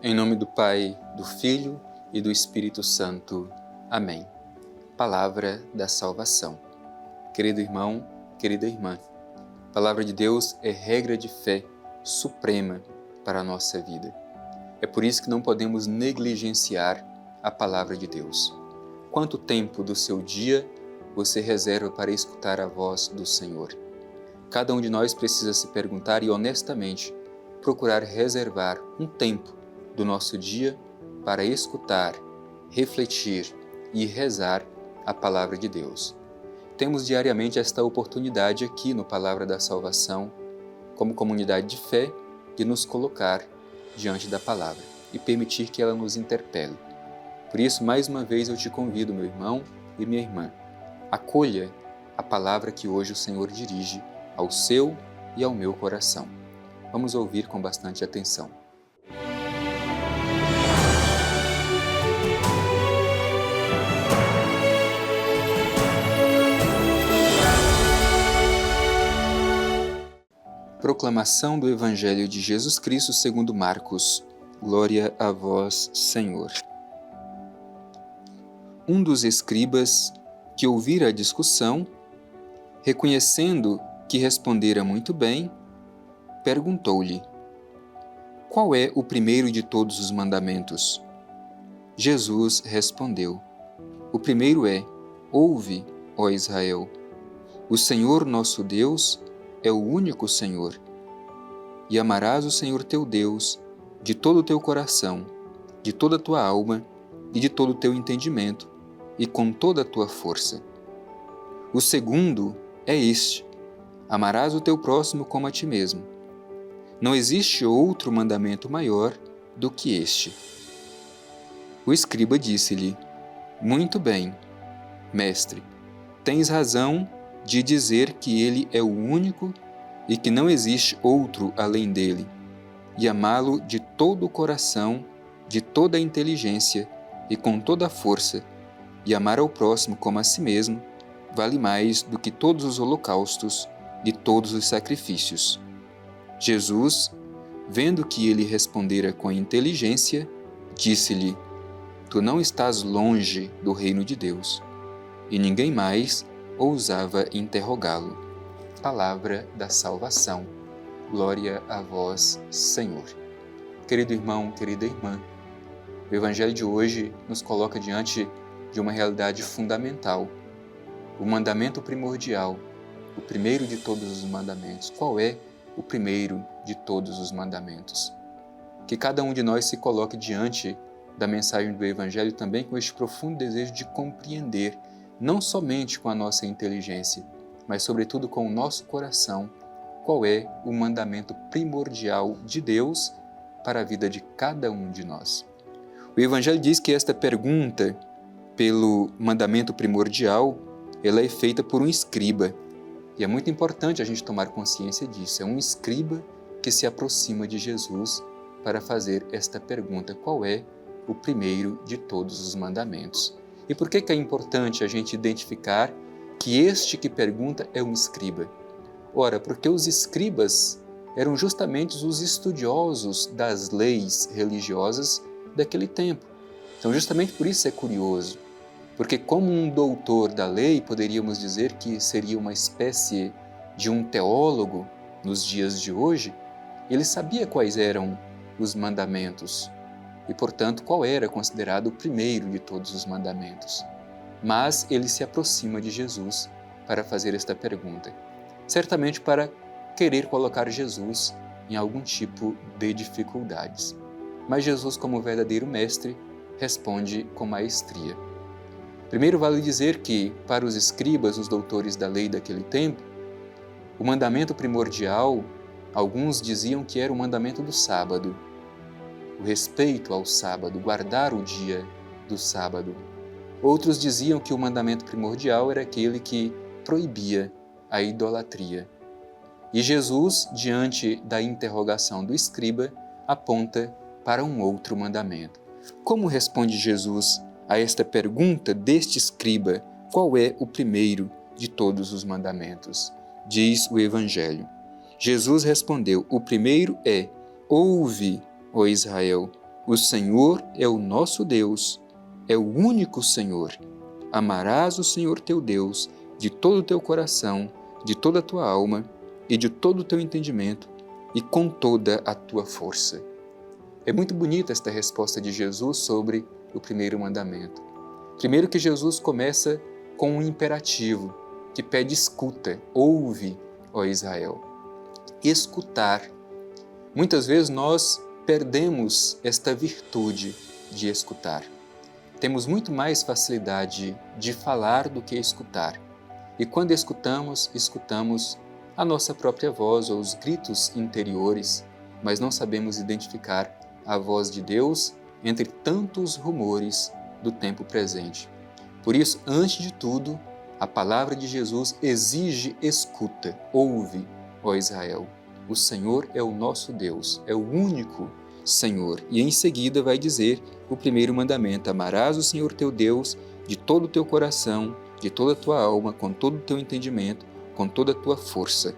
Em nome do Pai, do Filho e do Espírito Santo. Amém. Palavra da salvação. Querido irmão, querida irmã, a palavra de Deus é regra de fé suprema para a nossa vida. É por isso que não podemos negligenciar a palavra de Deus. Quanto tempo do seu dia você reserva para escutar a voz do Senhor? Cada um de nós precisa se perguntar e honestamente procurar reservar um tempo do nosso dia para escutar, refletir e rezar a palavra de Deus. Temos diariamente esta oportunidade aqui no Palavra da Salvação, como comunidade de fé, de nos colocar diante da palavra e permitir que ela nos interpele. Por isso, mais uma vez eu te convido, meu irmão e minha irmã, acolha a palavra que hoje o Senhor dirige ao seu e ao meu coração. Vamos ouvir com bastante atenção. Proclamação do Evangelho de Jesus Cristo segundo Marcos. Glória a vós, Senhor. Um dos escribas, que ouvira a discussão, reconhecendo que respondera muito bem, perguntou-lhe: qual é o primeiro de todos os mandamentos? Jesus respondeu: o primeiro é: ouve, ó Israel, o Senhor nosso Deus é o único Senhor, e amarás o Senhor teu Deus de todo o teu coração, de toda a tua alma e de todo o teu entendimento, e com toda a tua força. O segundo é este: amarás o teu próximo como a ti mesmo. Não existe outro mandamento maior do que este. O escriba disse-lhe: muito bem, mestre, tens razão de dizer que ele é o único e que não existe outro além dele, e amá-lo de todo o coração, de toda a inteligência e com toda a força, e amar ao próximo como a si mesmo, vale mais do que todos os holocaustos e todos os sacrifícios. Jesus, vendo que ele respondera com inteligência, disse-lhe: tu não estás longe do reino de Deus. E ninguém mais ousava interrogá-lo. Palavra da salvação. Glória a vós, Senhor. Querido irmão, querida irmã, o Evangelho de hoje nos coloca diante de uma realidade fundamental. O mandamento primordial, o primeiro de todos os mandamentos. Qual é o primeiro de todos os mandamentos? Que cada um de nós se coloque diante da mensagem do Evangelho também com este profundo desejo de compreender, não somente com a nossa inteligência, mas sobretudo com o nosso coração, qual é o mandamento primordial de Deus para a vida de cada um de nós. O Evangelho diz que esta pergunta pelo mandamento primordial, ela é feita por um escriba. E é muito importante a gente tomar consciência disso. É um escriba que se aproxima de Jesus para fazer esta pergunta: qual é o primeiro de todos os mandamentos? E por que é importante a gente identificar que este que pergunta é um escriba? Ora, porque os escribas eram justamente os estudiosos das leis religiosas daquele tempo. Então, justamente por isso é curioso, porque como um doutor da lei, poderíamos dizer que seria uma espécie de um teólogo nos dias de hoje, ele sabia quais eram os mandamentos e, portanto, qual era considerado o primeiro de todos os mandamentos. Mas ele se aproxima de Jesus para fazer esta pergunta, certamente para querer colocar Jesus em algum tipo de dificuldades. Mas Jesus, como verdadeiro mestre, responde com maestria. Primeiro, vale dizer que, para os escribas, os doutores da lei daquele tempo, o mandamento primordial, alguns diziam que era o mandamento do sábado, o respeito ao sábado, guardar o dia do sábado. Outros diziam que o mandamento primordial era aquele que proibia a idolatria. E Jesus, diante da interrogação do escriba, aponta para um outro mandamento. Como responde Jesus a esta pergunta deste escriba: qual é o primeiro de todos os mandamentos? Diz o Evangelho: Jesus respondeu: o primeiro é: ouve, ó Israel, O Senhor é o nosso Deus, é o único Senhor. Amarás o Senhor teu Deus de todo o teu coração, de toda a tua alma e de todo o teu entendimento e com toda a tua força. É muito bonita esta resposta de Jesus sobre o primeiro mandamento. Primeiro que Jesus começa com um imperativo que pede escuta, ouve, ó Israel. Escutar. Muitas vezes nós perdemos esta virtude de escutar. Temos muito mais facilidade de falar do que escutar. E quando escutamos, escutamos a nossa própria voz ou os gritos interiores, mas não sabemos identificar a voz de Deus entre tantos rumores do tempo presente. Por isso, antes de tudo, a palavra de Jesus exige escuta. Ouve, ó Israel. O Senhor é o nosso Deus, é o único Senhor. E em seguida vai dizer o primeiro mandamento: amarás o Senhor teu Deus de todo o teu coração, de toda a tua alma, com todo o teu entendimento, com toda a tua força.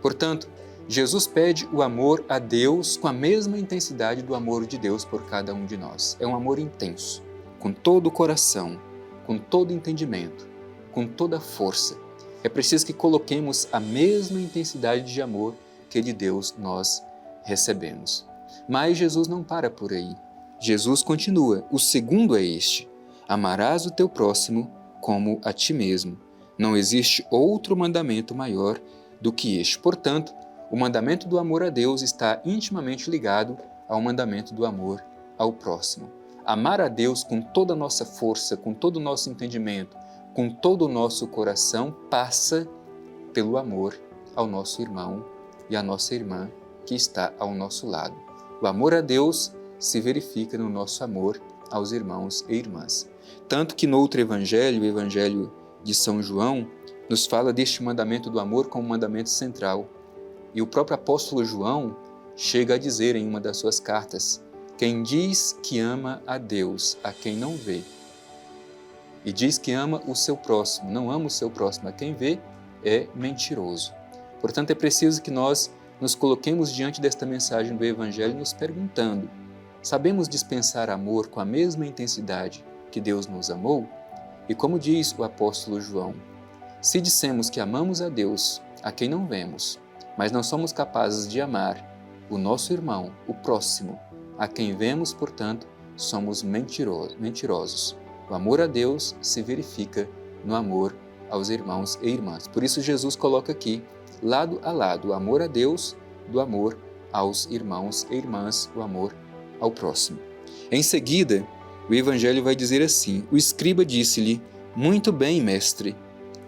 Portanto, Jesus pede o amor a Deus com a mesma intensidade do amor de Deus por cada um de nós. É um amor intenso, com todo o coração, com todo o entendimento, com toda a força. É preciso que coloquemos a mesma intensidade de amor que de Deus nós recebemos. Mas Jesus não para por aí. Jesus continua. O segundo é este: amarás o teu próximo como a ti mesmo. Não existe outro mandamento maior do que este. Portanto, o mandamento do amor a Deus está intimamente ligado ao mandamento do amor ao próximo. Amar a Deus com toda a nossa força, com todo o nosso entendimento, com todo o nosso coração, passa pelo amor ao nosso irmão e à nossa irmã que está ao nosso lado. O amor a Deus se verifica no nosso amor aos irmãos e irmãs. Tanto que no outro evangelho, o evangelho de São João, nos fala deste mandamento do amor como mandamento central. E o próprio apóstolo João chega a dizer em uma das suas cartas: quem diz que ama a Deus, a quem não vê, e diz que ama o seu próximo, não ama o seu próximo, a quem vê, é mentiroso. Portanto, é preciso que nós nos coloquemos diante desta mensagem do Evangelho nos perguntando: sabemos dispensar amor com a mesma intensidade que Deus nos amou? E como diz o apóstolo João, se dissemos que amamos a Deus, a quem não vemos, mas não somos capazes de amar o nosso irmão, o próximo, a quem vemos, portanto, somos mentirosos. O amor a Deus se verifica no amor aos irmãos e irmãs. Por isso Jesus coloca aqui, lado a lado, o amor a Deus do amor aos irmãos e irmãs, o amor ao próximo. Em seguida, o Evangelho vai dizer assim: o escriba disse-lhe: muito bem, mestre,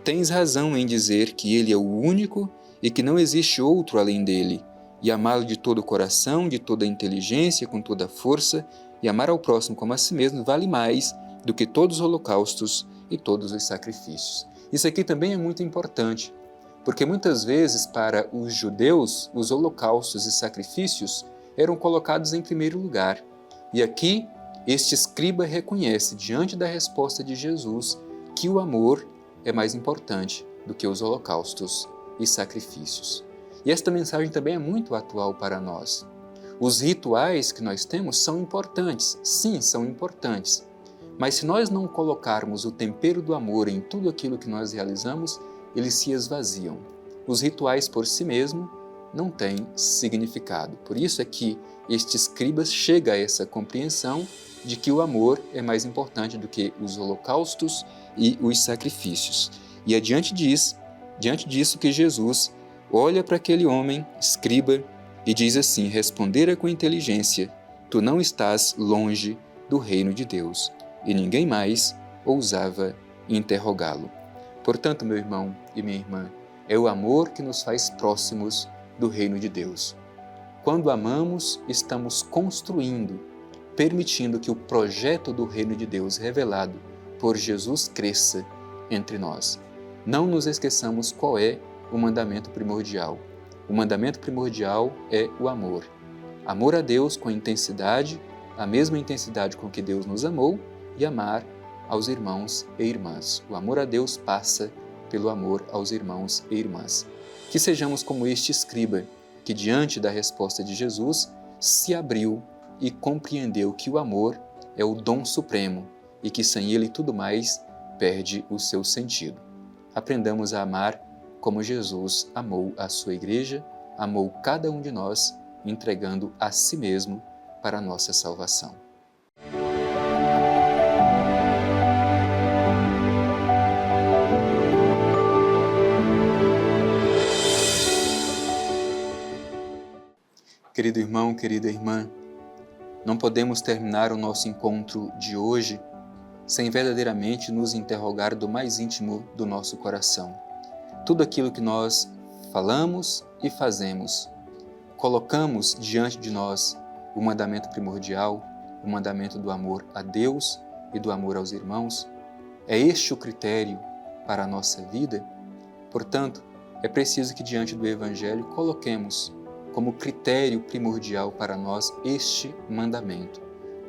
tens razão em dizer que ele é o único e que não existe outro além dele, e amá-lo de todo o coração, de toda a inteligência, com toda a força, e amar ao próximo como a si mesmo vale mais do que todos os holocaustos e todos os sacrifícios. Isso aqui também é muito importante, porque muitas vezes para os judeus os holocaustos e sacrifícios eram colocados em primeiro lugar. E aqui este escriba reconhece, diante da resposta de Jesus, que o amor é mais importante do que os holocaustos e sacrifícios. E esta mensagem também é muito atual para nós. Os rituais que nós temos são importantes, sim, são importantes. Mas se nós não colocarmos o tempero do amor em tudo aquilo que nós realizamos, eles se esvaziam. Os rituais por si mesmos não têm significado. Por isso é que este escriba chega a essa compreensão de que o amor é mais importante do que os holocaustos e os sacrifícios. E é diante disso que Jesus olha para aquele homem, escriba, e diz assim: respondera com inteligência, tu não estás longe do reino de Deus. E ninguém mais ousava interrogá-lo. Portanto, meu irmão e minha irmã, é o amor que nos faz próximos do reino de Deus. Quando amamos, estamos construindo, permitindo que o projeto do reino de Deus revelado por Jesus cresça entre nós. Não nos esqueçamos qual é o mandamento primordial. O mandamento primordial é o amor. Amor a Deus com intensidade, a mesma intensidade com que Deus nos amou, e amar aos irmãos e irmãs. O amor a Deus passa pelo amor aos irmãos e irmãs. Que sejamos como este escriba, que diante da resposta de Jesus se abriu e compreendeu que o amor é o dom supremo e que sem ele tudo mais perde o seu sentido. Aprendamos a amar como Jesus amou a sua igreja, amou cada um de nós, entregando a si mesmo para a nossa salvação. Querido irmão, querida irmã, não podemos terminar o nosso encontro de hoje sem verdadeiramente nos interrogar do mais íntimo do nosso coração. Tudo aquilo que nós falamos e fazemos, colocamos diante de nós o mandamento primordial, o mandamento do amor a Deus e do amor aos irmãos? É este o critério para a nossa vida? Portanto, é preciso que diante do Evangelho coloquemos como critério primordial para nós este mandamento.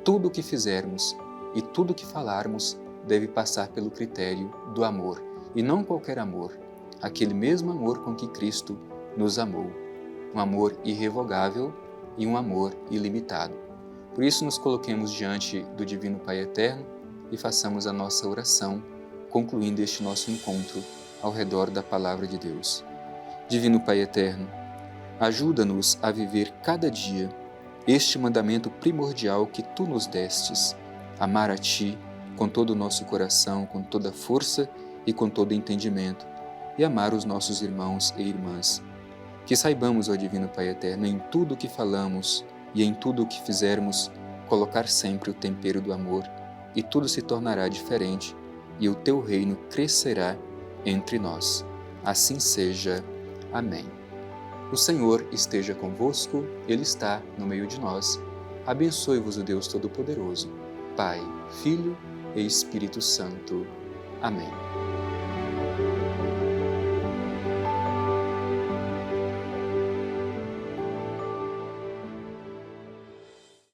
Tudo o que fizermos e tudo o que falarmos deve passar pelo critério do amor, e não qualquer amor, aquele mesmo amor com que Cristo nos amou, um amor irrevogável e um amor ilimitado. Por isso nos coloquemos diante do Divino Pai Eterno e façamos a nossa oração, concluindo este nosso encontro ao redor da Palavra de Deus. Divino Pai Eterno, ajuda-nos a viver cada dia este mandamento primordial que Tu nos destes, amar a Ti com todo o nosso coração, com toda a força e com todo entendimento, e amar os nossos irmãos e irmãs. Que saibamos, ó Divino Pai Eterno, em tudo o que falamos e em tudo o que fizermos, colocar sempre o tempero do amor, e tudo se tornará diferente, e o Teu reino crescerá entre nós. Assim seja. Amém. O Senhor esteja convosco, Ele está no meio de nós. Abençoe-vos o Deus Todo-Poderoso, Pai, Filho e Espírito Santo. Amém.